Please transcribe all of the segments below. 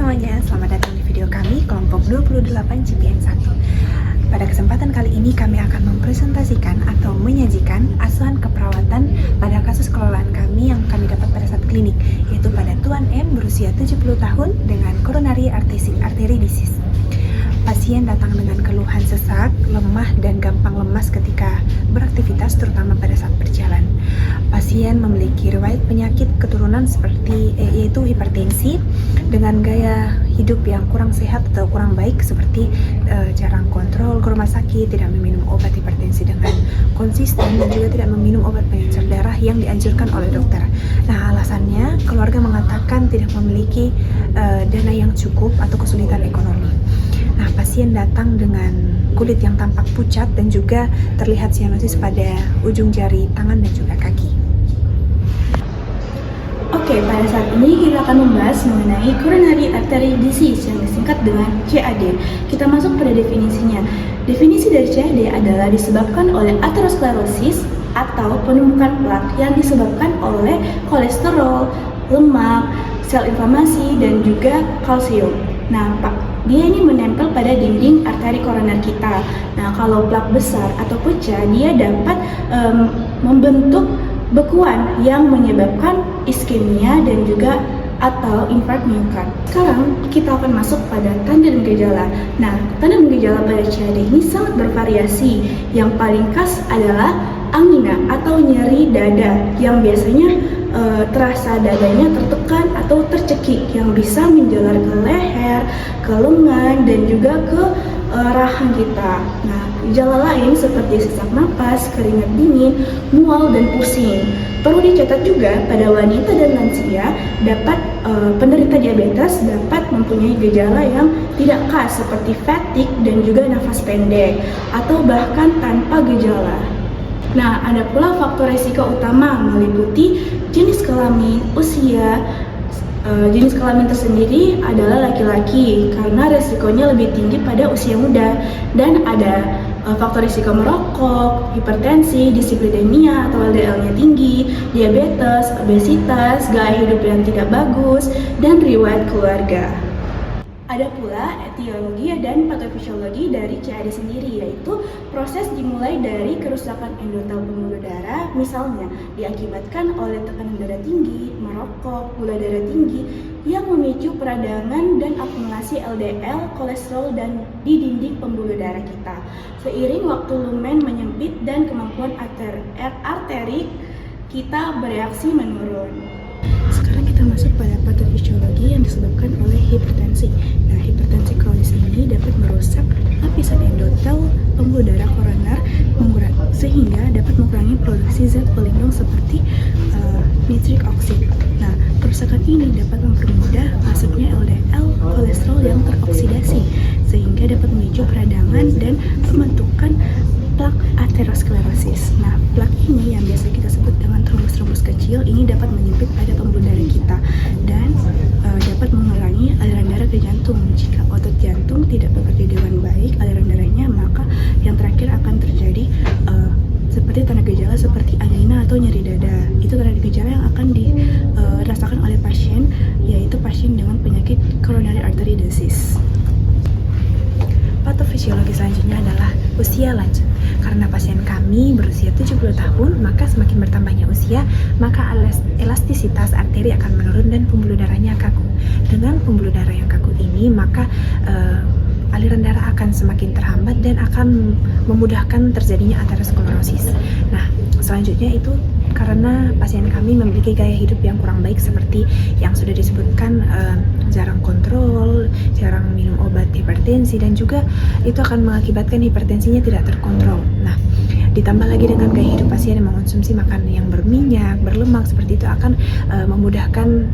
semuanya, selamat datang di video kami kelompok 28 CPN1. Pada kesempatan kali ini kami akan mempresentasikan atau menyajikan asuhan keperawatan pada kasus kelolaan kami yang kami dapat pada saat klinik, yaitu pada Tuan M berusia 70 tahun dengan coronary artery disease. Pasien datang dengan keluhan sesak, lemah, dan gampang lemas ketika beraktivitas, terutama pada saat berjalan. Pasien memiliki riwayat penyakit keturunan yaitu hipertensi dengan gaya hidup yang kurang sehat atau kurang baik seperti jarang kontrol ke rumah sakit, tidak meminum obat hipertensi dengan konsisten, dan juga tidak meminum obat pengencer darah yang dianjurkan oleh dokter. Nah, alasannya keluarga mengatakan tidak memiliki dana yang cukup atau kesulitan ekonomi. Nah, pasien datang dengan kulit yang tampak pucat dan juga terlihat sianosis pada ujung jari tangan dan juga kaki. Oke, pada saat ini kita akan membahas mengenai coronary artery disease yang disingkat dengan CAD. Kita masuk pada definisinya. Definisi dari CAD adalah disebabkan oleh aterosklerosis atau penumpukan plak yang disebabkan oleh kolesterol, lemak, sel inflamasi, dan juga kalsium. Nah, dia ini menempel pada dinding arteri koroner kita. Nah, kalau plak besar atau pecah, dia dapat membentuk bekuan yang menyebabkan iskemia dan juga atau infark miokard. Sekarang kita akan masuk pada tanda dan gejala. Nah, tanda dan gejala pada CAD ini sangat bervariasi. Yang paling khas adalah angina atau nyeri dada yang biasanya terasa dadanya tertekan atau tercekik yang bisa menjalar ke leher, ke lengan, dan juga ke rahang kita. Nah, gejala lain seperti sesak napas, keringat dingin, mual, dan pusing. Perlu dicatat juga pada wanita dan lansia penderita diabetes dapat mempunyai gejala yang tidak khas seperti fatigue dan juga nafas pendek atau bahkan tanpa gejala. Nah, ada pula faktor risiko utama meliputi jenis kelamin, usia. Jenis kelamin tersendiri adalah laki-laki karena resikonya lebih tinggi pada usia muda, dan ada faktor risiko merokok, hipertensi, dislipidemia atau LDL-nya tinggi, diabetes, obesitas, gaya hidup yang tidak bagus, dan riwayat keluarga. Ada pula etiologi dan patofisiologi dari CAD sendiri, yaitu proses dimulai dari kerusakan endotel pembuluh darah, misalnya diakibatkan oleh tekanan darah tinggi, merokok, gula darah tinggi yang memicu peradangan dan akumulasi LDL, kolesterol, dan di dinding pembuluh darah kita. Seiring waktu lumen menyempit dan kemampuan arteri kita bereaksi menurun. Sekarang kita masuk pada patofisiologi yang disebabkan oleh hipertensi. Nah, hipertensi kronis ini dapat merusak lapisan endotel pembuluh darah koroner sehingga dapat mengurangi produksi zat pelindung seperti nitric oxide. Nah, kerusakan ini dapat mempermudah masuknya LDL kolesterol yang teroksidasi sehingga dapat memicu peradangan dan pembentukan plak aterosklerosis. Nah, plak ini yang biasa kita sebut dengan trombus-trombus kecil ini dapat menyempit pada pembuluh darah kita dan dapat mengurangi aliran darah ke jantung. Jika otot jantung tidak bekerja dengan baik aliran darahnya, maka yang terakhir akan terjadi seperti tanda gejala seperti angina atau nyeri dada. Itu tanda gejala yang akan dirasakan oleh pasien, yaitu pasien dengan penyakit coronary artery disease. Patofisiologi selanjutnya adalah usia lanjut. Karena pasien kami berusia 70 tahun, maka semakin bertambahnya usia, maka elastisitas arteri akan menurun dan pembuluh darahnya kaku. Dengan pembuluh darah yang kaku ini, maka aliran darah akan semakin terhambat dan akan memudahkan terjadinya aterosklerosis. Nah, selanjutnya itu karena pasien kami memiliki gaya hidup yang kurang baik seperti yang sudah disebutkan, jarang kontrol, jarang minum obat hipertensi, dan juga itu akan mengakibatkan hipertensinya tidak terkontrol. Nah, ditambah lagi dengan gaya hidup pasien yang mengonsumsi makanan yang berminyak, berlemak seperti itu akan memudahkan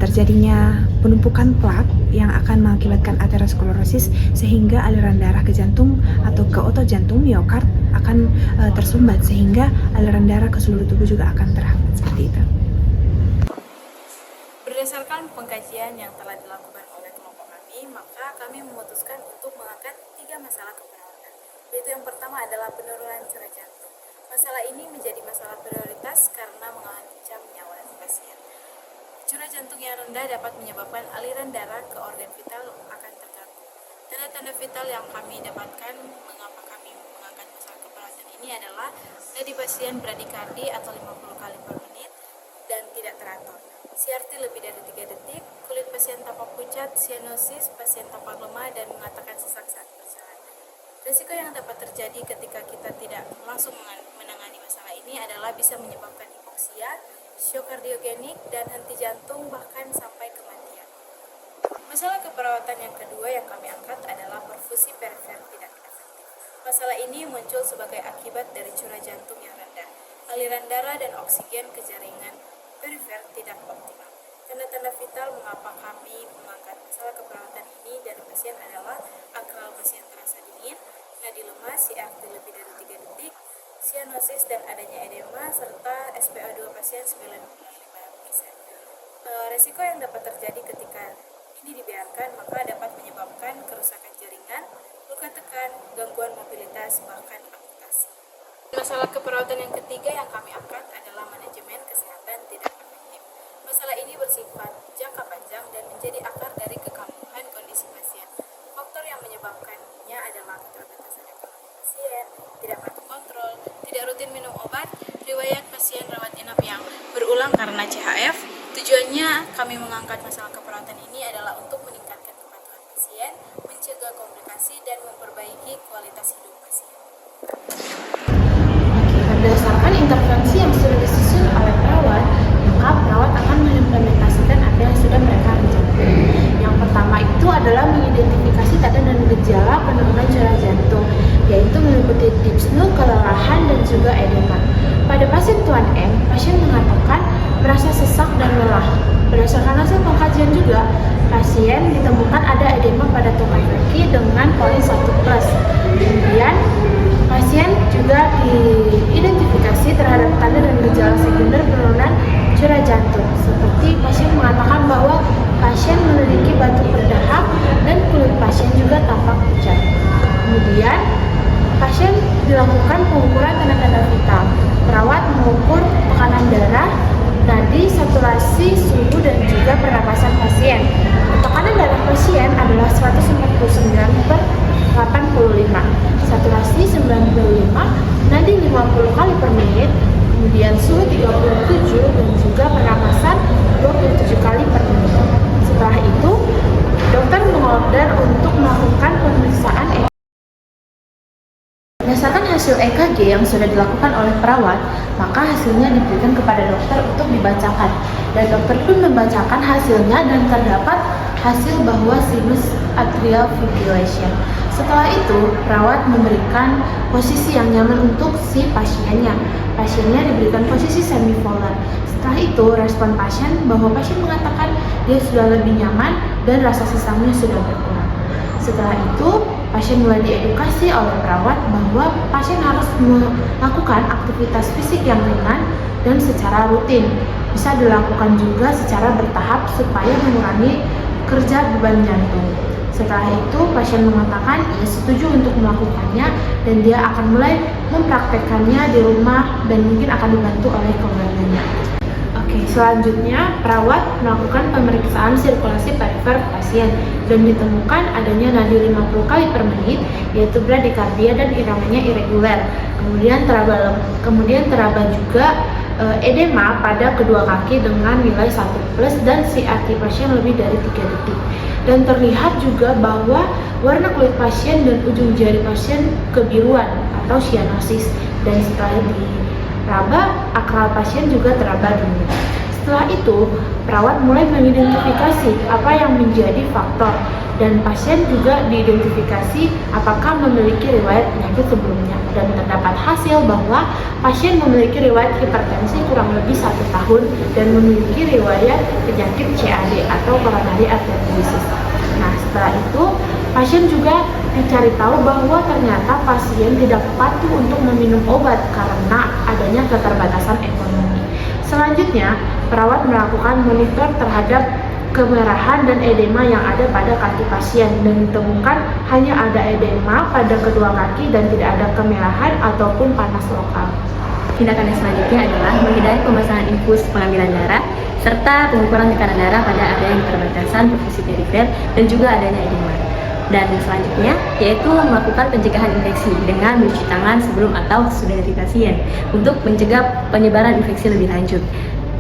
terjadinya penumpukan plak yang akan mengakibatkan aterosklerosis sehingga aliran darah ke jantung atau ke otot jantung miokard akan tersumbat sehingga aliran darah ke seluruh tubuh juga akan terhambat seperti itu. Berdasarkan pengkajian yang telah dilakukan oleh kelompok kami, maka kami memutuskan untuk mengangkat 3 masalah keperawatan. Yaitu yang pertama adalah penurunan curah jantung. Masalah ini menjadi masalah prioritas karena mengancam nyawa pasien. Curah jantung yang rendah dapat menyebabkan aliran darah ke organ vital akan terganggu. Tanda-tanda vital yang kami dapatkan mengapa kami mengangkat masalah keperawatan ini adalah nadi pasien bradikardi atau 50 kali per menit dan tidak teratur. CRT lebih dari 3 detik, kulit pasien tampak pucat, sianosis, pasien tampak lemah dan mengatakan sesak saat berjalan. Risiko yang dapat terjadi ketika kita tidak langsung menangani masalah ini adalah bisa menyebabkan hipoksia, shock kardiogenik, dan henti jantung bahkan sampai kematian. Masalah keperawatan yang kedua yang kami angkat adalah perfusi perifer tidak efektif. Masalah ini muncul sebagai akibat dari curah jantung yang rendah, aliran darah dan oksigen ke jaringan perifer tidak optimal. Tanda-tanda vital mengapa kami mengangkat masalah keperawatan ini dari pasien adalah akral pasien terasa dingin, nadi lemah, CRT lebih dari 3 detik, sianosis dan adanya edema, serta SpO2 pasien 95%. Resiko yang dapat terjadi ketika ini dibiarkan maka dapat menyebabkan kerusakan jaringan, luka tekan, gangguan mobilitas, bahkan amputasi. Masalah keperawatan yang ketiga yang kami angkat adalah manajemen kesehatan tidak efektif. Masalah ini bersifat jangka panjang dan menjadi akar dari kekambuhan kondisi pasien. Faktor yang menyebabkannya adalah keterbatasan ekonomi pasien, tidak patuh kontrol, tidak rutin minum obat, riwayat pasien rawat inap yang berulang karena CHF. Tujuannya kami mengangkat masalah keperawatan ini adalah untuk meningkatkan kepatuhan pasien, mencegah komplikasi, dan memperbaiki kualitas hidup pasien. Berdasarkan intervensi yang sudah disusun oleh perawat, maka perawat akan mengimplementasikan apa yang sudah mereka rencanakan. Yang pertama itu adalah mengidentifikasi tanda dan gejala penurunan curah jantung, yaitu meliputi dyspnoe, kelelahan, dan juga edema. Pada pasien Tuan M, pasien mengatakan merasa sesak dan lelah. Berdasarkan hasil pengkajian juga, pasien ditemukan ada edema pada tungkai kaki dengan poli 1+. Kemudian, pasien juga diidentifikasi terhadap tanda dan gejala sekunder penurunan curah jantung, seperti pasien mengatakan bahwa pasien memiliki batuk berdahak dan kulit pasien juga tampak pucat. Kemudian, pasien dilakukan pengukuran tanda-tanda vital. Perawat mengukur tekanan darah, nadi, saturasi, suhu, dan juga pernapasan pasien. Tekanan darah pasien adalah 149/85, saturasi 95, nadi 50 kali per menit, kemudian suhu 37, dan juga pernapasan 27 kali per menit. Setelah itu, dokter mengorder untuk melakukan pemeriksaan berdasarkan hasil EKG yang sudah dilakukan oleh perawat, maka hasilnya diberikan kepada dokter untuk dibacakan. Dan dokter pun membacakan hasilnya dan terdapat hasil bahwa sinus atrial fibrillation. Setelah itu, perawat memberikan posisi yang nyaman untuk si pasiennya. Pasiennya diberikan posisi semipolar. Setelah itu, respon pasien bahwa pasien mengatakan dia sudah lebih nyaman dan rasa sesaknya sudah berkurang. Setelah itu, pasien mulai diedukasi oleh perawat bahwa pasien harus melakukan aktivitas fisik yang ringan dan secara rutin. Bisa dilakukan juga secara bertahap supaya mengurangi kerja beban jantung. Setelah itu, pasien mengatakan ia setuju untuk melakukannya dan dia akan mulai mempraktekkannya di rumah dan mungkin akan dibantu oleh keluarganya. Oke, selanjutnya perawat melakukan pemeriksaan sirkulasi perifer pasien dan ditemukan adanya nadi 50 kali per menit, yaitu bradikardia dan iramanya irregular. Kemudian teraba juga edema pada kedua kaki dengan nilai 1+ dan CRT pasien lebih dari 3 detik. Dan terlihat juga bahwa warna kulit pasien dan ujung jari pasien kebiruan atau sianosis, dan setelah diraba, akral pasien juga teraba dulu. Setelah itu, perawat mulai mengidentifikasi apa yang menjadi faktor, dan pasien juga diidentifikasi apakah memiliki riwayat penyakit sebelumnya, dan terdapat hasil bahwa pasien memiliki riwayat hipertensi kurang lebih 1 tahun dan memiliki riwayat penyakit CAD atau coronary artery disease. Nah, setelah itu pasien juga dicari tahu bahwa ternyata pasien tidak patuh untuk meminum obat karena adanya keterbatasan ekonomi. Selanjutnya, perawat melakukan monitor terhadap kemerahan dan edema yang ada pada kaki pasien dan ditemukan hanya ada edema pada kedua kaki dan tidak ada kemerahan ataupun panas lokal. Tindakan yang selanjutnya adalah menghindari pemasangan infus pengambilan darah serta pengukuran tekanan darah pada area yang keterbatasan profesi perifer dan juga adanya edema. Dan selanjutnya yaitu melakukan pencegahan infeksi dengan mencuci tangan sebelum atau sesudah dari pasien untuk mencegah penyebaran infeksi lebih lanjut.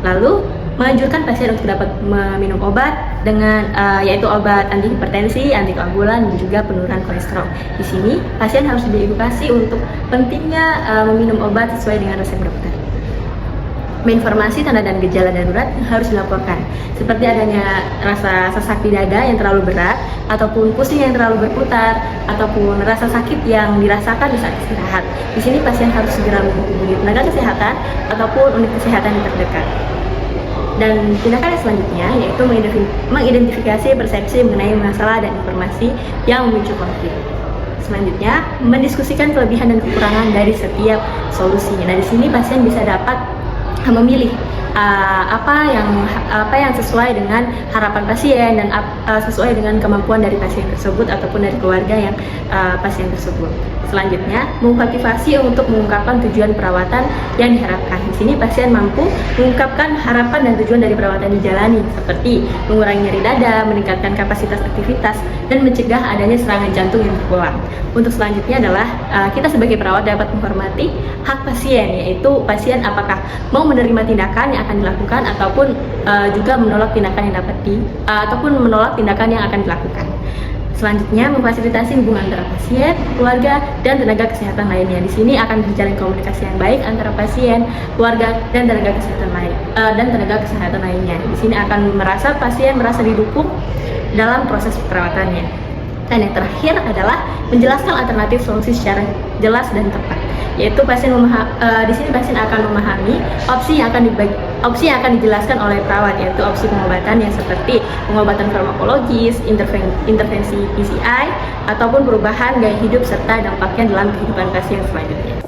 Lalu menganjurkan pasien untuk dapat meminum obat dengan yaitu obat anti hipertensi, antikoagulan, dan juga penurunan kolesterol. Di sini pasien harus diedukasi untuk pentingnya meminum obat sesuai dengan resep dokter. Informasi tanda dan gejala darurat harus dilaporkan, seperti adanya rasa sesak di dada yang terlalu berat, ataupun pusing yang terlalu berputar, ataupun rasa sakit yang dirasakan di saat istirahat. Di sini pasien harus segera menghubungi tenaga kesehatan ataupun unit kesehatan yang terdekat. Dan tindakan yang selanjutnya yaitu mengidentifikasi persepsi mengenai masalah dan informasi yang memicu konflik. Selanjutnya, mendiskusikan kelebihan dan kekurangan dari setiap solusinya. Nah, di sini pasien bisa dapat memilih apa yang sesuai dengan harapan pasien dan sesuai dengan kemampuan dari pasien tersebut ataupun dari keluarga yang pasien tersebut. Selanjutnya, memotivasi untuk mengungkapkan tujuan perawatan yang diharapkan. Di sini pasien mampu mengungkapkan harapan dan tujuan dari perawatan dijalani, seperti mengurangi nyeri dada, meningkatkan kapasitas aktivitas, dan mencegah adanya serangan jantung yang berulang. Untuk selanjutnya adalah kita sebagai perawat dapat menghormati hak pasien, yaitu pasien apakah mau menerima tindakan yang akan dilakukan ataupun juga menolak tindakan yang ataupun menolak tindakan yang akan dilakukan. Selanjutnya, memfasilitasi hubungan antara pasien, keluarga, dan tenaga kesehatan lainnya. Di sini akan terjalin komunikasi yang baik antara pasien, keluarga, dan tenaga kesehatan lainnya. Di sini akan pasien merasa didukung dalam proses perawatannya. Dan yang terakhir adalah menjelaskan alternatif solusi secara jelas dan tepat. Yaitu di sini pasien akan memahami opsi yang akan dijelaskan oleh perawat, yaitu opsi pengobatan yang seperti pengobatan farmakologis, intervensi PCI, ataupun perubahan gaya hidup serta dampaknya dalam kehidupan pasien selanjutnya.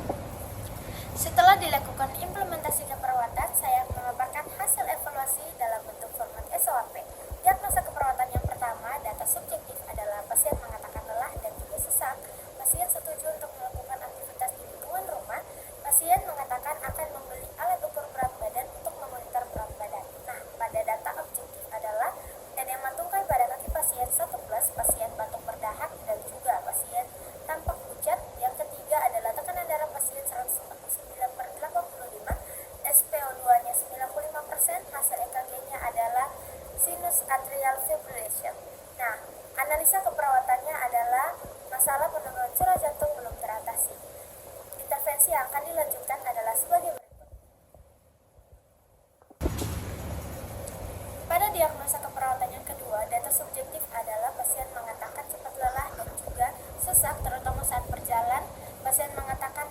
Setelah dilakukan implementasi keperawatan, saya mengabarkan hasil evaluasi dalam bentuk format SOAP. Diagnosa keperawatan yang pertama, data subjektif adalah pasien mengatakan lelah dan juga sesak. Pasien setuju untuk melakukan aktivitas di lingkungan rumah. Pasien mengatakan akan membeli alat ukur berat badan untuk memonitor berat badan. Nah, pada data objektif adalah edema tungkai pada kaki pasien 1+, pasien batuk berdahak, dan juga pasien tampak pucat. Yang ketiga adalah tekanan darah pasien 149/85, SpO2-nya 95%, hasil EKG-nya adalah sinus atrial fibrillation. Nah, analisa keperawatannya adalah masalah penurunan curah jantung belum teratasi. Intervensi yang akan dilanjutkan adalah sebagai berikut. Pada diagnosa keperawatan yang kedua, data subjektif adalah pasien mengatakan cepat lelah dan juga sesak, terutama saat berjalan. Pasien mengatakan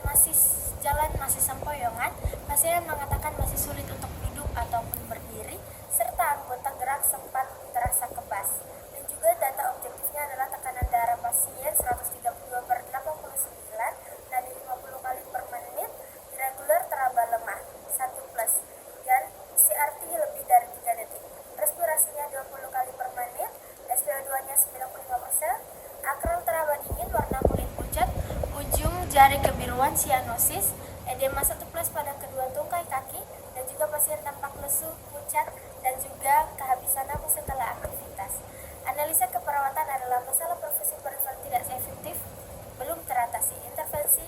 jalan masih sempoyongan. Pasien mengatakan masih sulit untuk duduk ataupun berdiri, serta anggota gerak sempat terasa kebas. Dan juga data objektifnya adalah tekanan darah pasien 132/89, nadi 50 kali per menit, irregular teraba lemah 1+, dan CRT lebih dari 3 detik. Respirasinya 20 kali per menit, SpO2-nya 95%, akral teraba dingin, warna kulit pucat, ujung jari kebiruan sianosis, edema 1+ pada kedua tungkai kaki, dan juga pasien tampak lesu, pucat, dan juga kehabisan napas setelah aktivitas. Analisa keperawatan adalah masalah profesi perifer tidak efektif, belum teratasi. Intervensi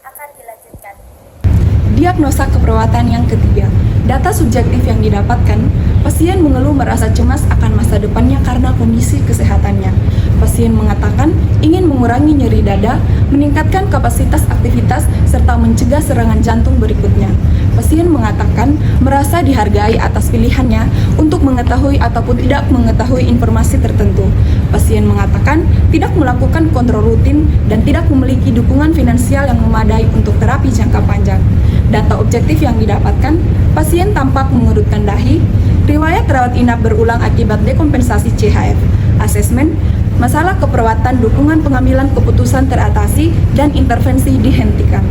akan dilanjutkan. Diagnosa keperawatan yang ketiga, data subjektif yang didapatkan, pasien mengeluh merasa cemas akan masa depannya karena kondisi kesehatannya. Pasien mengatakan ingin mengurangi nyeri dada, meningkatkan kapasitas aktivitas, serta mencegah serangan jantung berikutnya. Pasien mengatakan merasa dihargai atas pilihannya untuk mengetahui ataupun tidak mengetahui informasi tertentu. Pasien mengatakan tidak melakukan kontrol rutin dan tidak memiliki dukungan finansial yang memadai untuk terapi jangka panjang. Data objektif yang didapatkan, pasien tampak mengerutkan dahi, riwayat rawat inap berulang akibat dekompensasi CHF, asesmen, masalah keperawatan dukungan pengambilan keputusan teratasi, dan intervensi dihentikan.